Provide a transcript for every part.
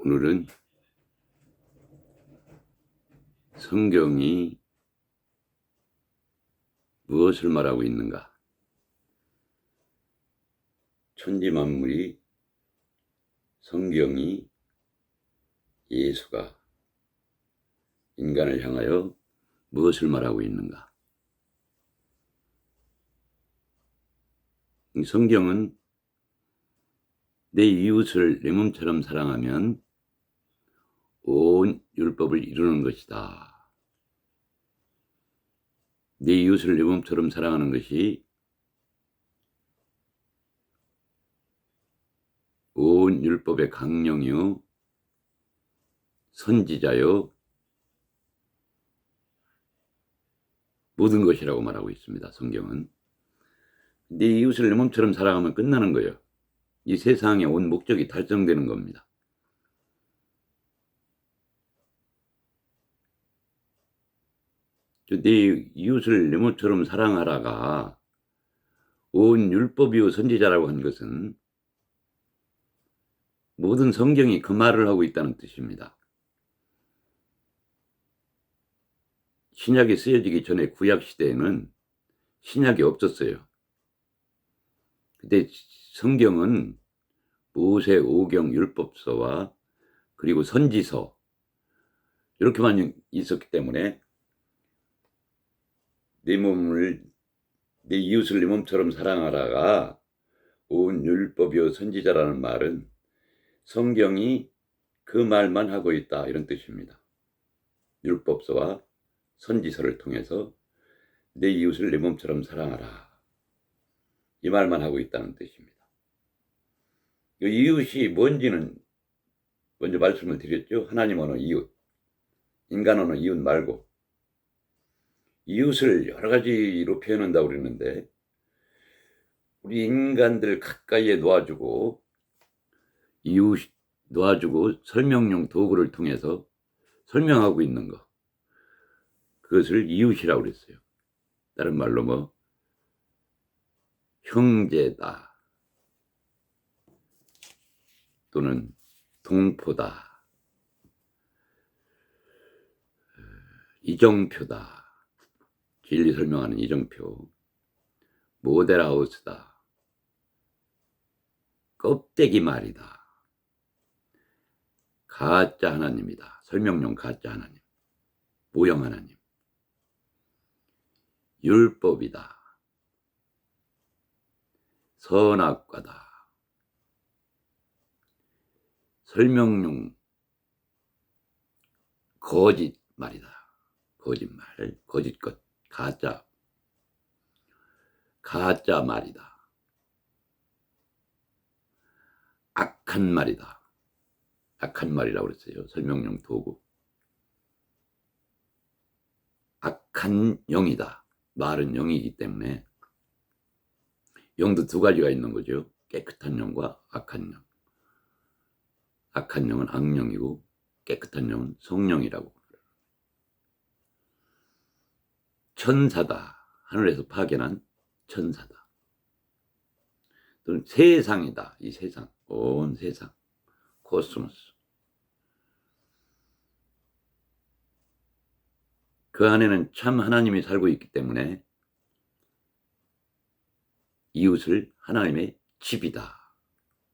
오늘은 성경이 무엇을 말하고 있는가? 천지만물이, 성경이, 예수가 인간을 향하여 무엇을 말하고 있는가? 이 성경은 내 이웃을 내 몸처럼 사랑하면 온 율법을 이루는 것이다. 내 이웃을 내 몸처럼 사랑하는 것이 온 율법의 강령이요 선지자요 모든 것이라고 말하고 있습니다. 성경은 내 이웃을 내 몸처럼 사랑하면 끝나는 거예요. 이 세상의 온 목적이 달성되는 겁니다. 내 이웃을 내 몸처럼 사랑하라가 온 율법이요 선지자라고 한 것은 모든 성경이 그 말을 하고 있다는 뜻입니다. 신약이 쓰여지기 전에 구약 시대에는 신약이 없었어요. 그때 성경은 모세 오경 율법서와 그리고 선지서 이렇게만 있었기 때문에 내 이웃을 내 몸처럼 사랑하라가 온 율법이요 선지자라는 말은 성경이 그 말만 하고 있다 이런 뜻입니다. 율법서와 선지서를 통해서 내 이웃을 내 몸처럼 사랑하라 이 말만 하고 있다는 뜻입니다. 이 이웃이 뭔지는 먼저 말씀을 드렸죠. 하나님 언어 이웃, 인간 언어 이웃 말고 이웃을 여러 가지로 표현한다고 그랬는데 우리 인간들 가까이에 놓아주고 이웃 놓아주고 설명용 도구를 통해서 설명하고 있는 것 그것을 이웃이라고 그랬어요. 다른 말로 형제다 또는 동포다 이정표다 진리 설명하는 이정표 모델하우스다 껍데기 말이다 가짜 하나님이다 설명용 가짜 하나님 모형 하나님 율법이다 선악과다 설명용 거짓 말이다 거짓말 거짓것 가짜 말이다 악한 말이다 악한 말이라고 그랬어요. 설명용 도구 악한 영이다 말은 영이기 때문에 영도 두 가지가 있는 거죠. 깨끗한 영과 악한 영 악한 영은 악령이고 깨끗한 영은 성령이라고 천사다 하늘에서 파견한 천사다 또는 세상이다 이 세상 온 세상 코스모스 그 안에는 참 하나님이 살고 있기 때문에 이웃을 하나님의 집이다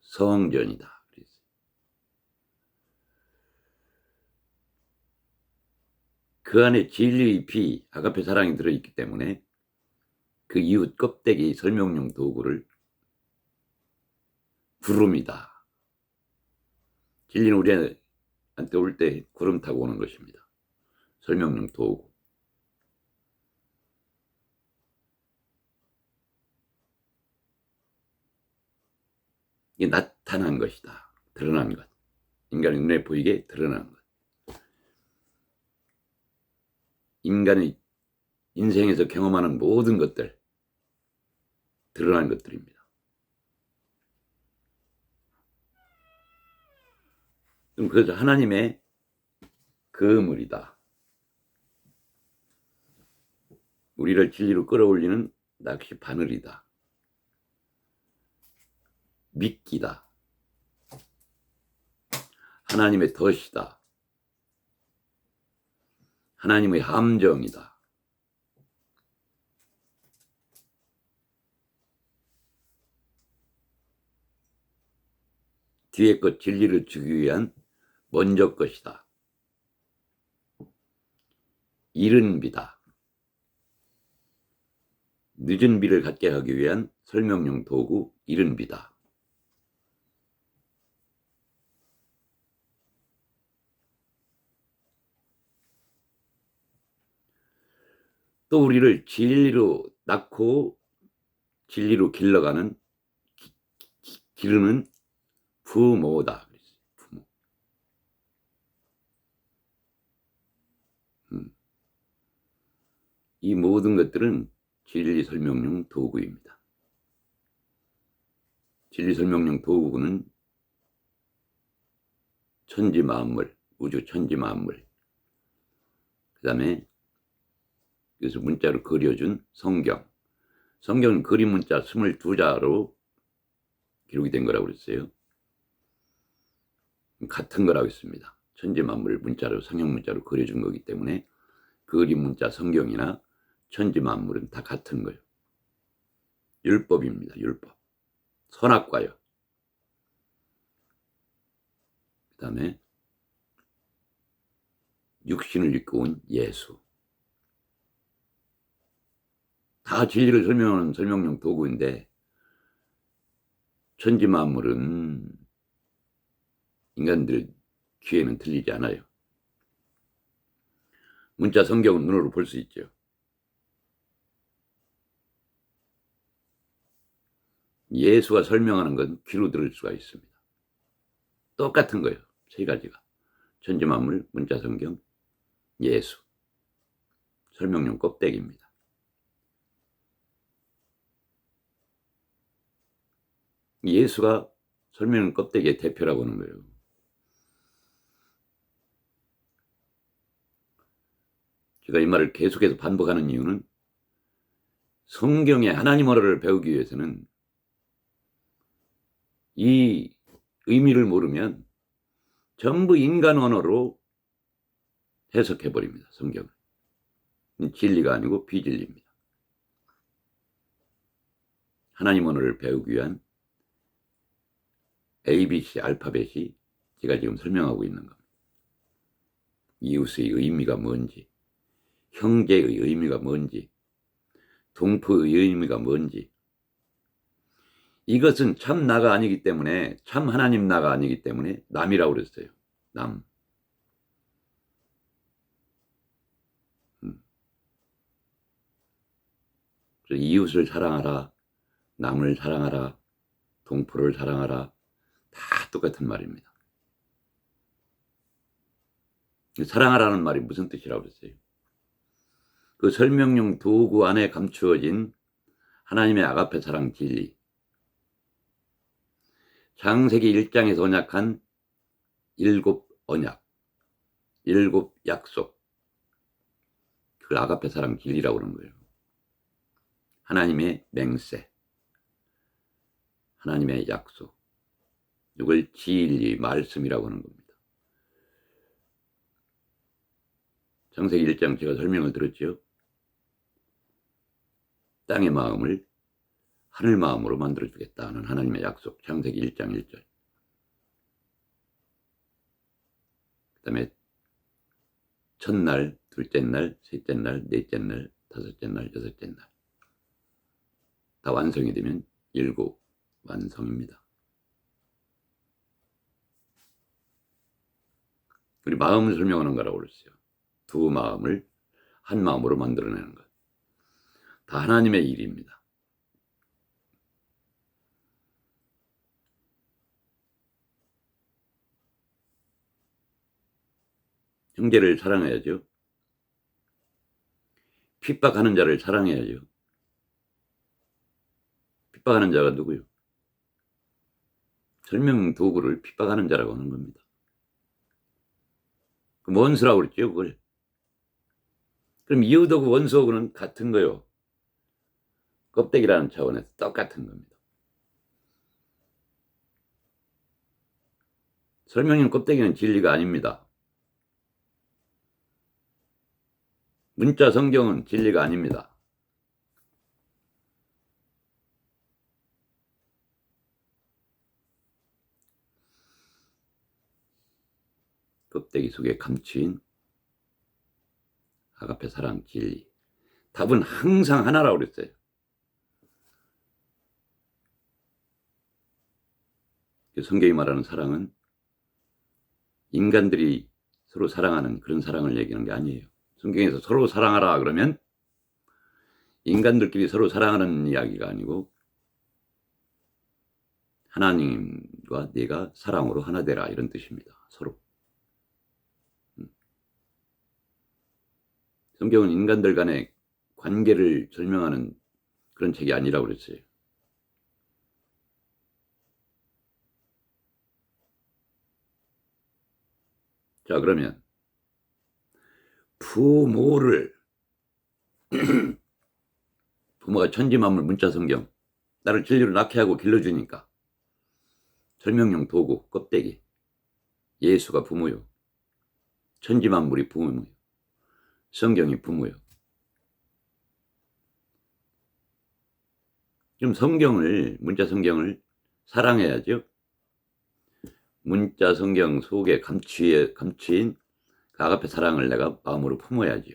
성전이다 그 안에 진리의 피 아가페 사랑이 들어있기 때문에 그 이웃 껍데기 설명용 도구를 구름이다 진리는 우리한테 올 때 구름 타고 오는 것입니다. 설명용 도구 이게 나타난 것이다 드러난 것 인간의 눈에 보이게 드러난 것 인간의 인생에서 경험하는 모든 것들 드러난 것들입니다. 그래서 하나님의 그물이다 우리를 진리로 끌어올리는 낚시 바늘이다 미끼다 하나님의 덫이다. 하나님의 함정이다. 뒤에 것 진리를 주기 위한 먼저 것이다. 이른 비다. 늦은 비를 갖게 하기 위한 설명용 도구 이른 비다. 또 우리를 진리로 낳고 진리로 길러가는 기르는 부모다. 부모. 이 모든 것들은 진리 설명용 도구입니다. 진리 설명용 도구는 천지 만물, 우주 천지 만물, 그 다음에 그래서 문자로 그려준 성경. 성경은 그림 문자 22자로 기록이 된 거라고 그랬어요. 같은 거라고 했습니다. 천지 만물 문자로 성형 문자로 그려준 거기 때문에 그림 문자 성경이나 천지 만물은 다 같은 거예요. 율법입니다. 율법. 선악과요. 그 다음에 육신을 입고 온 예수. 다 진리를 설명하는 설명용 도구인데 천지 만물은 인간들 귀에는 들리지 않아요. 문자 성경은 눈으로 볼 수 있죠. 예수가 설명하는 건 귀로 들을 수가 있습니다. 똑같은 거예요. 세 가지가. 천지 만물, 문자 성경, 예수. 설명용 껍데기입니다. 예수가 설명용 껍데기의 대표라고 하는 거예요. 제가 이 말을 계속해서 반복하는 이유는 성경의 하나님 언어를 배우기 위해서는 이 의미를 모르면 전부 인간 언어로 해석해버립니다. 성경을. 진리가 아니고 비진리입니다. 하나님 언어를 배우기 위한 ABC 알파벳이 제가 지금 설명하고 있는 겁니다. 이웃의 의미가 뭔지, 형제의 의미가 뭔지, 동포의 의미가 뭔지, 이것은 참 나가 아니기 때문에, 참 하나님 나가 아니기 때문에 남이라고 그랬어요. 남. 그래서 이웃을 사랑하라, 남을 사랑하라, 동포를 사랑하라, 다 똑같은 말입니다. 사랑하라는 말이 무슨 뜻이라고 그랬어요? 그 설명용 도구 안에 감추어진 하나님의 아가페 사랑 진리, 창세기 1장에서 언약한 7 언약, 7 약속, 그 아가페 사랑 진리라고 그러는 거예요. 하나님의 맹세, 하나님의 약속, 이걸 진리, 말씀이라고 하는 겁니다. 창세기 1장 제가 설명을 들었죠. 땅의 마음을 하늘 마음으로 만들어주겠다는 하나님의 약속, 창세기 1장 1절. 그 다음에 첫날, 둘째 날, 셋째 날, 넷째 날, 다섯째 날, 여섯째 날. 다 완성이 되면 7 완성입니다. 우리 마음을 설명하는 거라고 그랬어요. 두 마음을 한 마음으로 만들어내는 것. 다 하나님의 일입니다. 형제를 사랑해야죠. 핍박하는 자를 사랑해야죠. 핍박하는 자가 누구요? 설명 도구를 핍박하는 자라고 하는 겁니다. 그 원수라고 그랬죠, 그걸. 그럼 이웃하고 원수하고는 같은 거요. 껍데기라는 차원에서 똑같은 겁니다. 설명용 껍데기는 진리가 아닙니다. 문자 성경은 진리가 아닙니다. 껍데기 속에 감추인 아가페 사랑 진리. 답은 항상 하나라고 그랬어요. 성경이 말하는 사랑은 인간들이 서로 사랑하는 그런 사랑을 얘기하는 게 아니에요. 성경에서 서로 사랑하라 그러면 인간들끼리 서로 사랑하는 이야기가 아니고 하나님과 네가 사랑으로 하나 되라 이런 뜻입니다. 서로. 성경은 인간들 간의 관계를 설명하는 그런 책이 아니라고 그랬어요. 자, 그러면 부모를 부모가 천지만물 문자 성경 나를 진리로 낳게 하고 길러주니까 설명용 도구 껍데기 예수가 부모요. 천지만물이 부모요. 성경이 부모요. 그럼 문자 성경을 사랑해야죠. 문자 성경 속에 감추인 그 아가페 사랑을 내가 마음으로 품어야죠.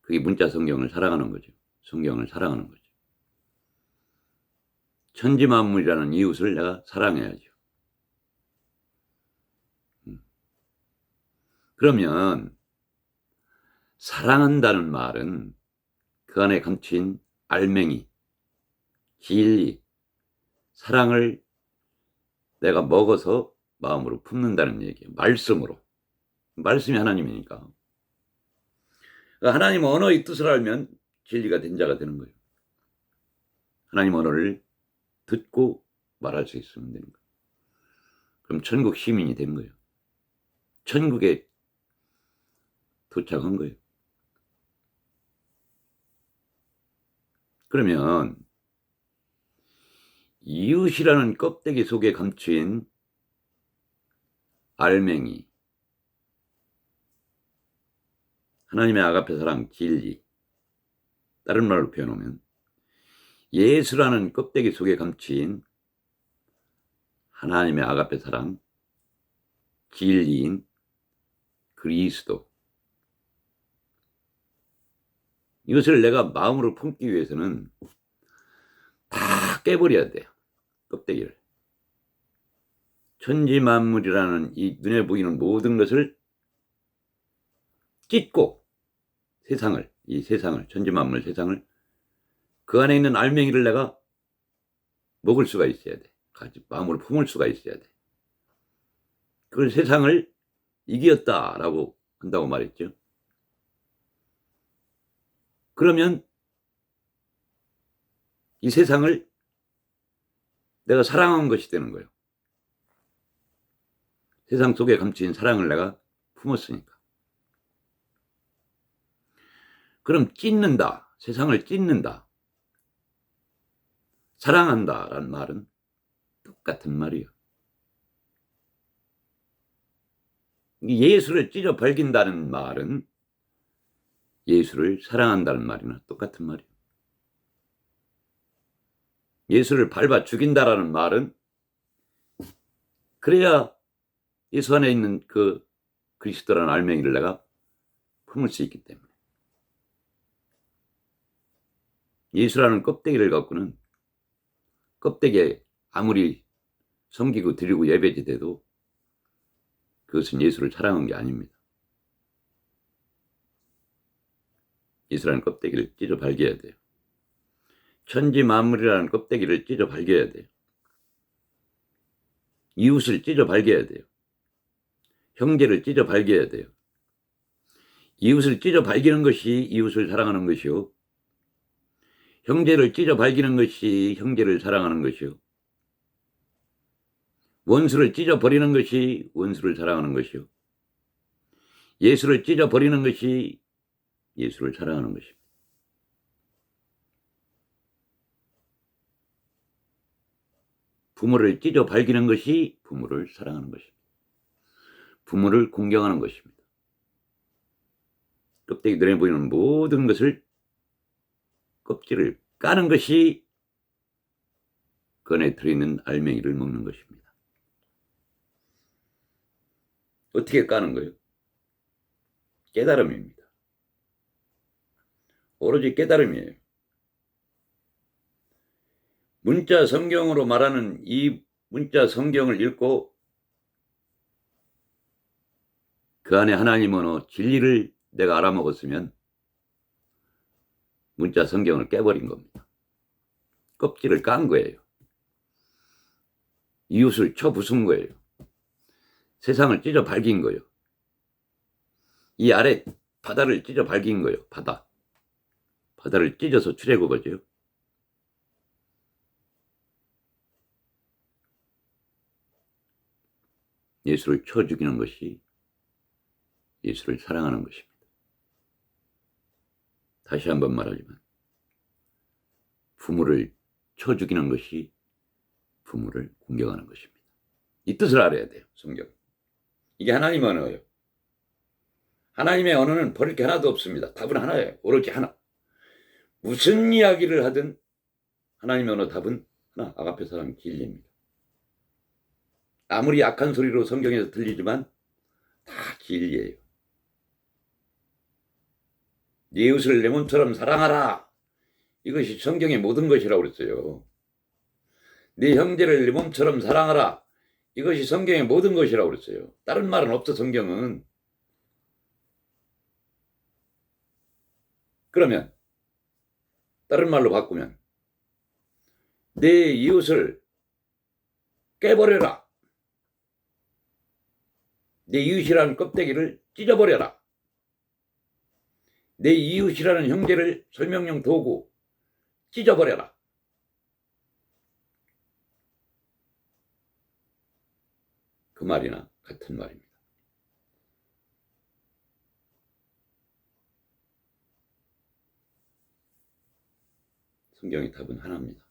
그게 문자 성경을 사랑하는 거죠. 성경을 사랑하는 거죠. 천지만물이라는 이웃을 내가 사랑해야죠. 그러면 사랑한다는 말은 그 안에 감춘 알맹이, 진리, 사랑을 내가 먹어서 마음으로 품는다는 얘기예요. 말씀으로. 말씀이 하나님이니까. 하나님 언어의 뜻을 알면 진리가 된 자가 되는 거예요. 하나님 언어를 듣고 말할 수 있으면 되는 거예요. 그럼 천국 시민이 되는 거예요. 천국에 도착한 거예요. 그러면 이웃이라는 껍데기 속에 감춘 알맹이, 하나님의 아가페 사랑 진리, 다른 말로 표현하면 예수라는 껍데기 속에 감춘 하나님의 아가페 사랑 진리인 그리스도, 이것을 내가 마음으로 품기 위해서는 다 깨버려야 돼요. 껍데기를. 천지만물이라는 이 눈에 보이는 모든 것을 찢고 이 세상을 천지만물 세상을 그 안에 있는 알맹이를 내가 먹을 수가 있어야 돼. 마음으로 품을 수가 있어야 돼. 그걸 세상을 이겼다라고 한다고 말했죠. 그러면 이 세상을 내가 사랑한 것이 되는 거예요. 세상 속에 감추인 사랑을 내가 품었으니까. 그럼 찢는다, 세상을 찢는다, 사랑한다라는 말은 똑같은 말이에요. 예수를 찢어 발긴다는 말은 예수를 사랑한다는 말이나 똑같은 말이에요. 예수를 밟아 죽인다라는 말은 그래야 예수 안에 있는 그 그리스도라는 알맹이를 내가 품을 수 있기 때문에. 예수라는 껍데기를 갖고는 껍데기에 아무리 섬기고 드리고 예배지 돼도 그것은 예수를 사랑한 게 아닙니다. 예수라는 껍데기를 찢어 발겨야 돼요. 천지 만물이라는 껍데기를 찢어 발겨야 돼요. 이웃을 찢어 발겨야 돼요. 형제를 찢어 발겨야 돼요. 이웃을 찢어 발기는 것이 이웃을 사랑하는 것이요. 형제를 찢어 발기는 것이 형제를 사랑하는 것이요. 원수를 찢어 버리는 것이 원수를 사랑하는 것이요. 예수를 찢어 버리는 것이 예수를 사랑하는 것입니다. 부모를 찢어 발기는 것이 부모를 사랑하는 것입니다. 부모를 공경하는 것입니다. 껍데기 눈에 보이는 모든 것을 껍질을 까는 것이 그 안에 들어있는 알맹이를 먹는 것입니다. 어떻게 까는 거예요? 깨달음입니다. 오로지 깨달음이에요. 문자 성경으로 말하는 이 문자 성경을 읽고 그 안에 하나님 언어 진리를 내가 알아먹었으면 문자 성경을 깨버린 겁니다. 껍질을 깐 거예요. 이웃을 쳐 부순 거예요. 세상을 찢어 발긴 거예요. 이 아래 바다를 찢어 발긴 거예요. 바다를 찢어서 출애굽하죠. 예수를 쳐 죽이는 것이 예수를 사랑하는 것입니다. 다시 한번 말하지만 부모를 쳐 죽이는 것이 부모를 공경하는 것입니다. 이 뜻을 알아야 돼요. 성경. 이게 하나님의 언어예요. 하나님의 언어는 버릴 게 하나도 없습니다. 답은 하나예요. 오로지 하나. 무슨 이야기를 하든 하나님의 언어 답은 하나. 아가페 사랑 진리입니다. 아무리 약한 소리로 성경에서 들리지만 다 진리예요. 네 이웃을 내 몸처럼 사랑하라. 이것이 성경의 모든 것이라고 그랬어요. 네 형제를 네 몸처럼 사랑하라. 이것이 성경의 모든 것이라고 그랬어요. 다른 말은 없어, 성경은. 그러면 다른 말로 바꾸면 내 이웃을 깨버려라. 내 이웃이라는 껍데기를 찢어버려라. 내 이웃이라는 형제를 설명용 도구 찢어버려라. 그 말이나 같은 말입니다. 성경의 답은 하나입니다.